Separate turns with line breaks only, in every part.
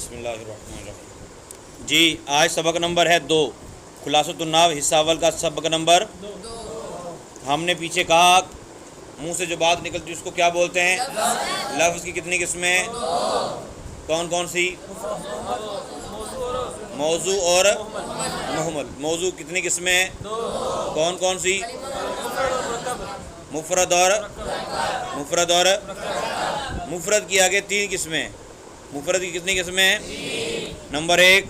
بسم اللہ الرحمن الرحیم۔ جی آج سبق نمبر ہے 2، خلاصۃ النحو حصہ اول کا سبق نمبر 2۔ ہم نے پیچھے کہا منہ سے جو بات نکلتی اس کو کیا بولتے ہیں؟ لفظ کی کتنی قسمیں؟ کون کون سی؟ موضوع اور محمل۔ موضوع کتنی قسمیں؟ کون کون سی؟ مفرد اور مفرد کی آگے 3 قسمیں۔ مفرد کی کتنی قسمیں ہیں؟ نمبر 1،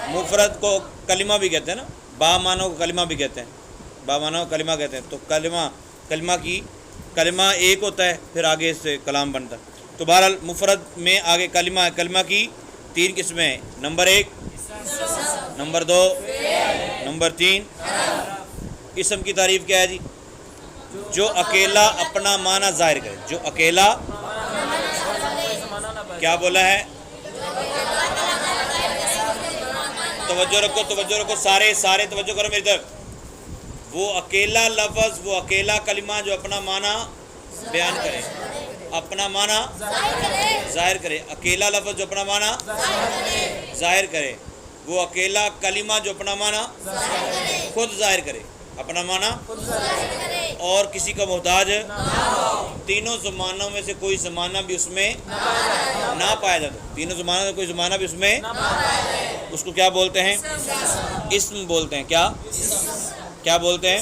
مفرد کو کلمہ بھی کہتے ہیں نا، با معنی کو کلمہ بھی کہتے ہیں، با معنی کو کلمہ کہتے ہیں۔ تو کلمہ ایک ہوتا ہے، پھر آگے اس سے کلام بنتا ہے۔ تو بہرحال مفرد میں آگے کلمہ ہے، کلمہ کی 3 قسمیں ہیں۔ Number 1، number 2، number 3۔ اسم کی تعریف کیا ہے جی؟ جو اکیلا اپنا معنی ظاہر کرے، جو اکیلا کیا بولا ہے؟ توجہ رکھو سارے توجہ کرو میری طرف۔ وہ اکیلا لفظ، وہ اکیلا کلمہ جو اپنا معنی بیان کرے، اپنا معنی ظاہر کرے، اکیلا لفظ جو اپنا معنی ظاہر کرے، وہ اکیلا کلمہ جو اپنا معنی خود ظاہر کرے، اپنا معنی اور کسی کا محتاج تینوں زمانوں میں سے کوئی زمانہ بھی اس میں نہ پایا جاتا، تینوں زمانوں میں کوئی زمانہ بھی اس میں، اس کو کیا بولتے ہیں؟ اسم بولتے ہیں۔ کیا بولتے ہیں؟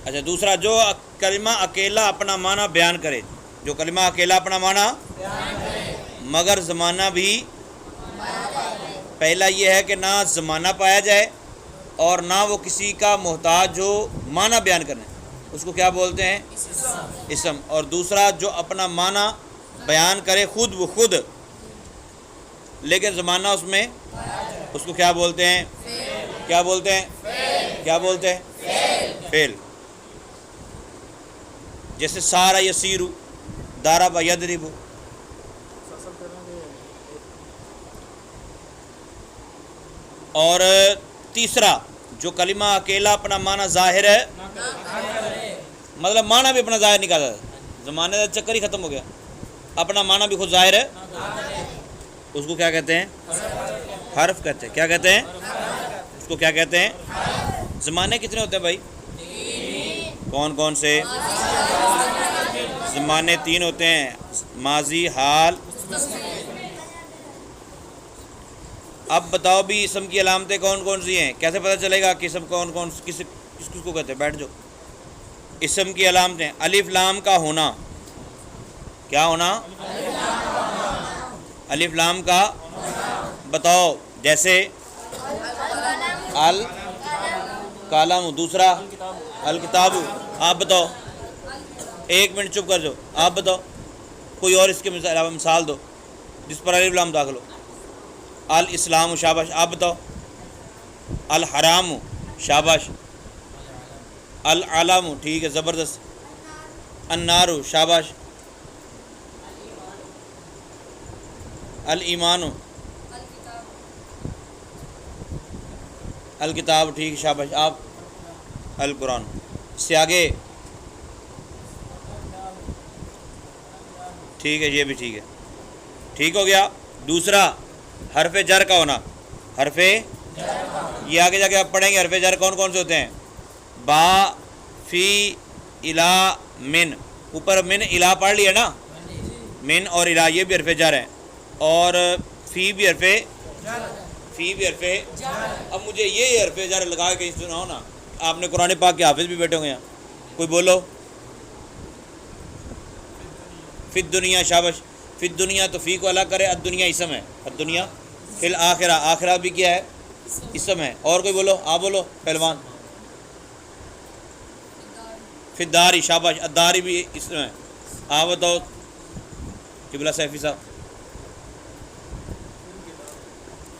اچھا دوسرا، جو کلمہ اکیلا اپنا معنی بیان کرے، جو کلمہ اکیلا اپنا معنی مگر زمانہ بھی، پہلا یہ ہے کہ نہ زمانہ پایا جائے اور نہ وہ کسی کا محتاج ہو معنی بیان کرنے، اس کو کیا بولتے ہیں؟ اسم۔ اور دوسرا جو اپنا معنی بیان کرے خود لیکن زمانہ اس میں، اس کو کیا بولتے ہیں؟ کیا بولتے ہیں؟ فعل۔ جیسے سارا یسیرو، ضرب یضرب۔ اور تیسرا، جو کلمہ اکیلا اپنا معنی ظاہر ہے، مطلب معنی بھی اپنا ظاہر نہیں کرتا، زمانے کا چکر ہی ختم ہو گیا، اپنا معنی بھی خود ظاہر ہے، اس کو کیا کہتے ہیں؟ حرف کہتے ہیں۔ کیا کہتے ہیں؟ اس کو کیا کہتے ہیں؟ زمانے کتنے ہوتے ہیں بھائی؟ کون کون سے زمانے؟ 3 ہوتے ہیں، ماضی، حال۔ اب بتاؤ بھی اسم کی علامتیں کون کون سی ہیں؟ کیسے پتہ چلے گا کہ اسم کس کو کہتے ہیں؟ بیٹھ جاؤ۔ اسم کی علامتیں، الف لام کا ہونا۔ کیا ہونا؟ الف لام کا بتاؤ، جیسے القلم، دوسرا الکتاب۔ آپ بتاؤ، 1 منٹ چپ کر جاؤ، آپ بتاؤ کوئی اور اس کے علاوہ مثال دو جس پر الف لام داخل ہو۔ الاسلام، شاباش۔ آپ بتاؤ۔ الحرام، شاباش۔ العلم، ٹھیک ہے، زبردست۔ النار، شاباش۔ الایمان، الکتاب، ٹھیک، شاباش۔ آپ القرآن۔ اس سے آگے ٹھیک ہے، یہ بھی ٹھیک ہے، ٹھیک ہو گیا۔ دوسرا، حرف جر کا ہونا۔ حرف، یہ آگے جا کے آپ پڑھیں گے حرف جر کون کون سے ہوتے ہیں؟ با، فی، الا، من۔ اوپر من الا پڑھ لیا نا، من اور الا یہ بھی حرف جر ہیں، اور فی بھی حرف، اب مجھے یہ حرف جر لگا کے کہیں سناؤ نا۔ آپ نے قرآن پاک کے حافظ بھی بیٹھے ہوں گے یہاں، کوئی بولو۔ فی الدنیا، شاباش۔ فی الدنیا، تو فی کو الگ کرے، الدنیا اسم ہے، الدنیا۔ فی الآخرہ، آخرہ بھی کیا ہے؟ اسم ہے۔ اور کوئی بولو، آپ بولو پہلوان۔ فی الدار، شاباش، الدار بھی اسم ہے۔ آپ بتاؤ قبلہ سیفی صاحب۔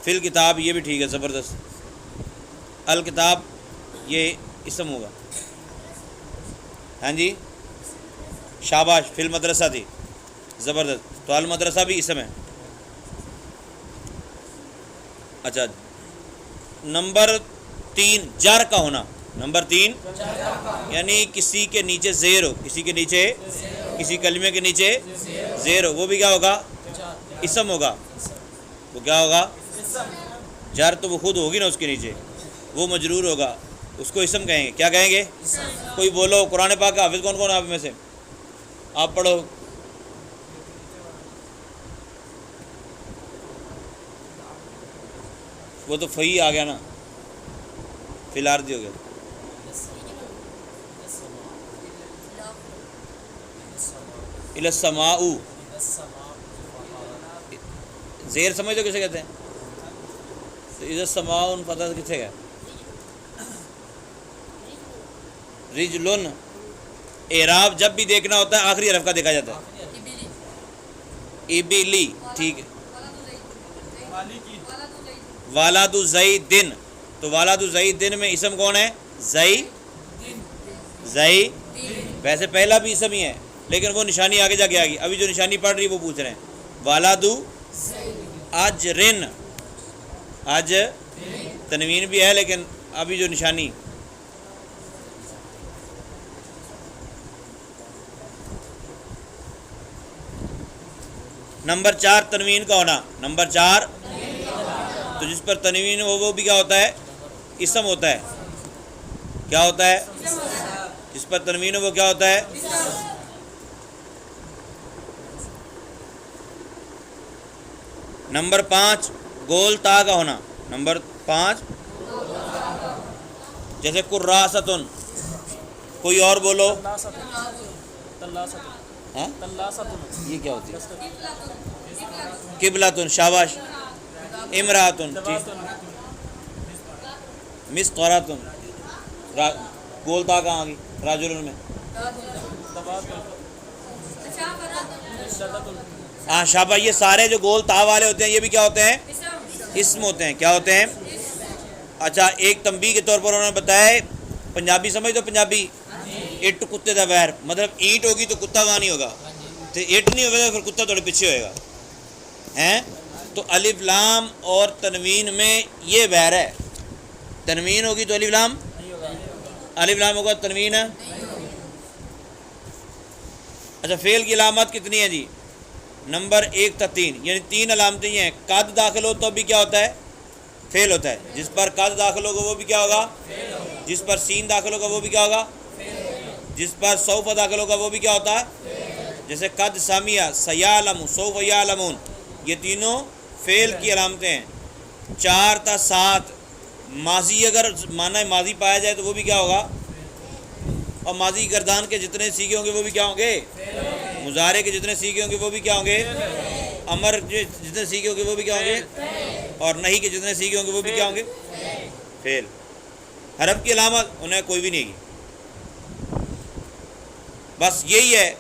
فی الکتاب، یہ بھی ٹھیک ہے، زبردست۔ الکتاب یہ اسم ہوگا، ہاں جی، شاباش۔ فی المدرسہ تھی، زبردست۔ تو المدرسہ بھی اسم ہے۔ اچھا، نمبر 3 جر کا ہونا۔ نمبر 3 یعنی کسی کے نیچے زیر ہو، کسی کے نیچے کسی کلمے کے نیچے زیر ہو، وہ بھی کیا ہوگا؟ اسم ہوگا. وہ کیا ہوگا؟ جر تو وہ خود ہوگی نا اس کے نیچے، وہ مجرور ہوگا، اس کو اسم کہیں گے. کیا کہیں گے؟ کوئی بولو قرآن پاک کا حافظ کون کون آپ میں سے؟ آپ پڑھو. وہ تو فہی آ گیا نا، فی الارض ہو گیا. الی السماء، زیر سمجھ تو کسے کہتے ہیں؟ اذا السماء پتہ کتنے گیا؟ رجلن. اعراب جب بھی دیکھنا ہوتا ہے آخری حرف کا دیکھا جاتا ہے. ابلی، ٹھیک ہے. والد زیدن، تو والد زیدن میں اسم کون ہے؟ زئی. ویسے پہلا بھی اسم ہی ہے لیکن وہ نشانی آگے جا کے آ گئی. ابھی جو نشانی پڑھ رہی ہے وہ پوچھ رہے ہیں. والد اجرن، اج تنوین بھی ہے لیکن ابھی جو نشانی. نمبر 4 تنوین کا ہونا. نمبر 4 تو جس پر تنوین ہو وہ بھی کیا ہوتا ہے؟ اسم ہوتا ہے. کیا ہوتا ہے؟ جس پر تنوین ہو وہ کیا ہوتا ہے؟ نمبر 5 گول تا کا ہونا. نمبر 5 جیسے قراستن. کوئی اور بولو. یہ کیا ہوتی ہے؟ قبلتن، شاباش. امراتن، مسطراتن. گول تا کہاں گئی؟ راجلن میں. ہاں شابہ. یہ سارے جو گول تا والے ہوتے ہیں یہ بھی کیا ہوتے ہیں؟ اسم ہوتے ہیں. کیا ہوتے ہیں؟ اچھا ایک تنبیہ کے طور پر انہوں نے بتایا، پنجابی سمجھ تو پنجابی اٹ کتے دا ویر، مطلب اینٹ ہوگی تو کتا وہاں نہیں ہوگا، تو اٹ نہیں ہوگا پھر کتا تھوڑے پیچھے ہوئے گا ہیں. تو الف لام اور تنوین میں یہ ویر ہے. تنوین ہوگی تو الف لام، الف لام ہوگا تنوین. اچھا فعل کی علامات کتنی ہیں جی؟ نمبر 1 تا 3، یعنی 3 علامتیں یہ ہیں. قد داخل ہو تو بھی کیا ہوتا ہے؟ فعل ہوتا ہے. جس پر قد داخل ہوگا وہ بھی کیا ہوگا؟ جس پر سین داخل ہوگا وہ بھی کیا ہوگا؟ جس پر سوف داخل ہوگا وہ بھی کیا ہوتا ہے؟ جیسے قد سامیہ، سیالم، سوف یعلمون، یہ تینوں فعل کی علامتیں ہیں. 4 تا 7 ماضی، اگر معنی ماضی پایا جائے تو وہ بھی کیا ہوگا؟ اور ماضی گردان کے جتنے سیگے ہوں گے وہ بھی کیا ہوں گے؟ مضارع کے جتنے سیگے ہوں گے وہ بھی کیا ہوں گے؟ امر کے جتنے سیگے ہوں گے وہ بھی کیا ہوں گے؟ اور نہیں کے جتنے سیگے ہوں گے وہ بھی کیا ہوں گے؟ فعل. حرف کی علامت انہیں کوئی بھی نہیں گی. بس یہی ہے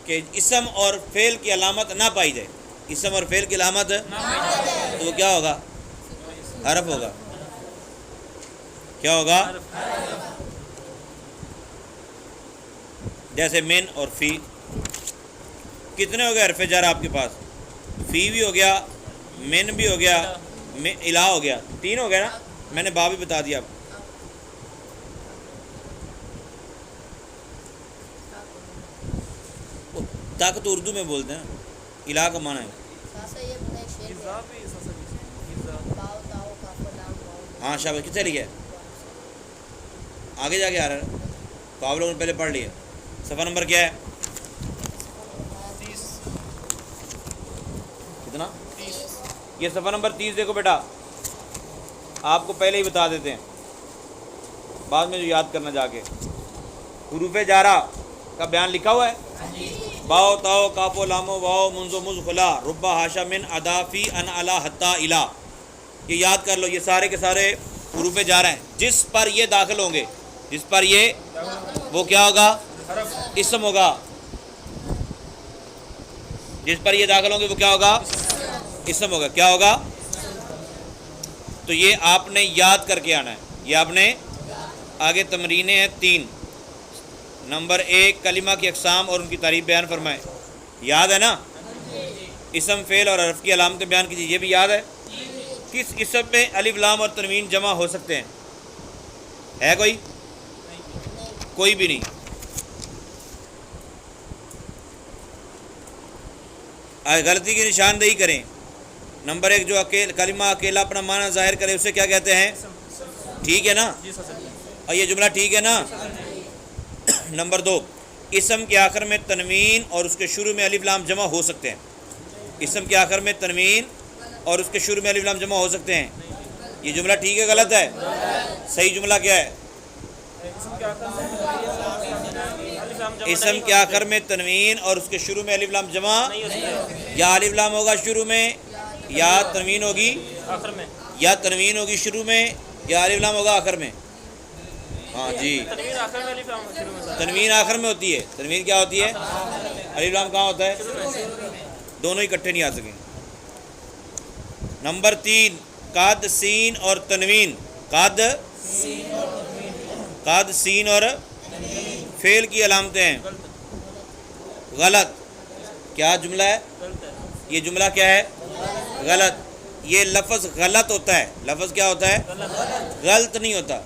کہ اسم اور فعل کی علامت نہ پائی جائے. اسم اور فعل کی علامت تو وہ کیا ہوگا؟ حرف ہوگا. کیا ہوگا؟ جیسے من اور فی. کتنے ہو گئے حرف جر آپ کے پاس؟ فی بھی ہو گیا، من بھی ہو گیا، الہ ہو گیا. 3 ہو گیا نا. میں نے با بھی بتا دیا آپ کو. تک تو اردو میں بولتے ہیں، الہ کا معنی ہے. ہاں شاباش. کتنے لکھا ہے؟ آگے جا کے آ رہا ہے. تو آپ لوگوں نے پہلے پڑھ لیا. صفحہ نمبر کیا ہے؟ کتنا؟ یہ صفحہ نمبر 30 دیکھو بیٹا. آپ کو پہلے ہی بتا دیتے ہیں، بعد میں جو یاد کرنا جا کے. حروف جارہ کا بیان لکھا ہوا ہے. باؤ تاؤ کافو لامو واؤ منزو مز خلا ربا ہاشا من ادا فی ان علا حتا الا. یہ یاد کر لو. یہ سارے کے سارے حروف جارہ ہیں. جس پر یہ داخل ہوں گے، جس پر یہ، وہ کیا ہوگا؟ اسم ہوگا. جس پر یہ داخل ہوں گے وہ کیا ہوگا؟ اسم ہوگا. کیا ہوگا؟ تو یہ آپ نے یاد کر کے آنا ہے. یہ آپ نے آگے تمرینیں ہیں 3. نمبر 1 کلمہ کی اقسام اور ان کی تعریف بیان فرمائیں. یاد ہے نا؟ اسم فعل اور حرف کی علامتیں بیان کیجیے. یہ بھی یاد ہے. کس اسم میں الف لام اور تنوین جمع ہو سکتے ہیں؟ ہے کوئی؟ کوئی بھی نہیں. غلطی کی نشاندہی کریں. نمبر 1 جو کلمہ اکیلا اپنا معنی ظاہر کرے اسے کیا کہتے ہیں؟ ٹھیک ہے نا؟ اور یہ جملہ ٹھیک ہے نا؟ نمبر 2 اسم کے آخر میں تنوین اور اس کے شروع میں الف لام جمع ہو سکتے ہیں. اسم کے آخر میں تنوین اور اس کے شروع میں الف لام جمع ہو سکتے ہیں. یہ جملہ ٹھیک ہے غلط ہے؟ صحیح جملہ کیا ہے؟ اسم کے آخر میں تنوین اور اس کے شروع میں الف لام جمع، یا الف لام ہوگا شروع میں یا تنوین ہوگی
آخر میں،
یا تنوین ہوگی شروع میں یا الف لام ہوگا آخر میں. ہاں جی،
تنوین آخر میں الف لام شروع میں.
تنوین آخر میں ہوتی ہے. تنوین کیا ہوتی ہے؟ الف لام کہاں ہوتا ہے؟ دونوں اکٹھے نہیں آ سکیں. نمبر 3 قاد سین اور تنوین. قاد سین اور فعل کی علامتیں ہیں. غلط. کیا جملہ ہے یہ؟ جملہ کیا ہے؟ غلط. یہ لفظ غلط ہوتا ہے. لفظ کیا ہوتا ہے؟ غلط نہیں ہوتا.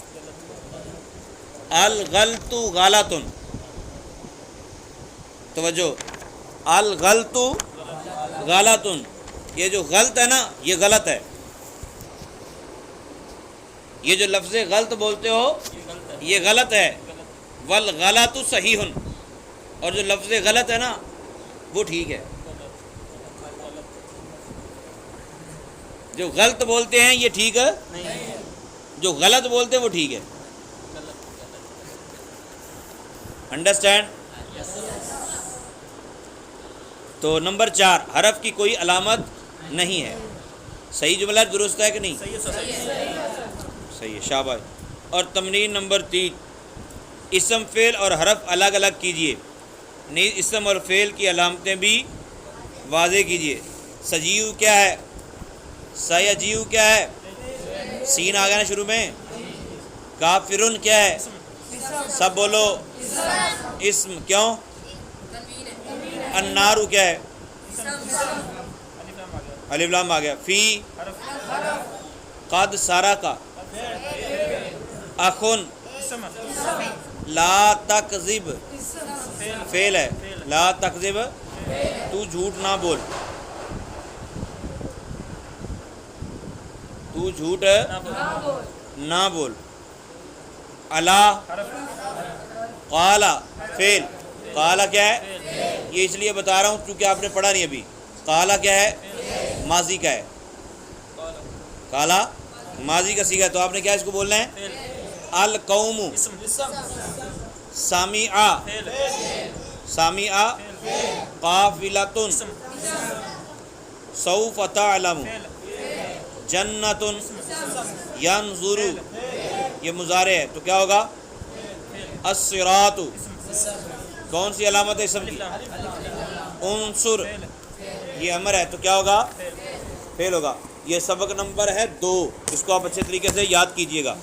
الغلط غلط. توجہ، الغلط غلط. یہ جو غلط ہے نا یہ غلط ہے. یہ جو لفظ غلط بولتے ہو یہ غلط ہے. والغلط صحیح. اور جو لفظ غلط ہے نا وہ ٹھیک ہے. جو غلط بولتے ہیں یہ ٹھیک ہے، جو غلط بولتے ہیں وہ ٹھیک ہے. انڈرسٹینڈ؟ تو نمبر 4 حرف کی کوئی علامت نہیں ہے. صحیح جملہ درست ہے کہ نہیں؟ صحیح ہے، شاباش. اور تمرین نمبر 3 اسم فعل اور حرف الگ الگ کیجئے. نیز اسم اور فعل کی علامتیں بھی واضح کیجئے. سجیو کیا ہے؟ سیجیو کیا ہے؟ سین آ گیا نا شروع میں. کافرن کیا ہے؟ سب بولو اسم. کیوں؟ النارو کیا ہے؟ الف لام آ گیا. فی قد سارا کا. اخن لا تکذب فعل ہے. لا تکذب تو جھوٹ نہ بول. تو جھوٹ نہ بول. الا قالا فعل. قالا کیا ہے؟ یہ اس لیے بتا رہا ہوں کیونکہ آپ نے پڑھا نہیں ابھی. قالا کیا ہے؟ ماضی کا ہے. قالا ماضی کا صیغہ ہے تو آپ نے کیا اس کو بولنا ہے؟ القوم سامعا. سامعا قافلۃ سوف تعلم. جنۃ ینظر یہ مضارع ہے تو کیا ہوگا؟ الصراط. کون سی علامت ہے اسم کی؟ انصر یہ امر ہے تو کیا ہوگا؟ فعل ہوگا. یہ سبق نمبر ہے 2. اس کو آپ اچھے طریقے سے یاد کیجئے گا.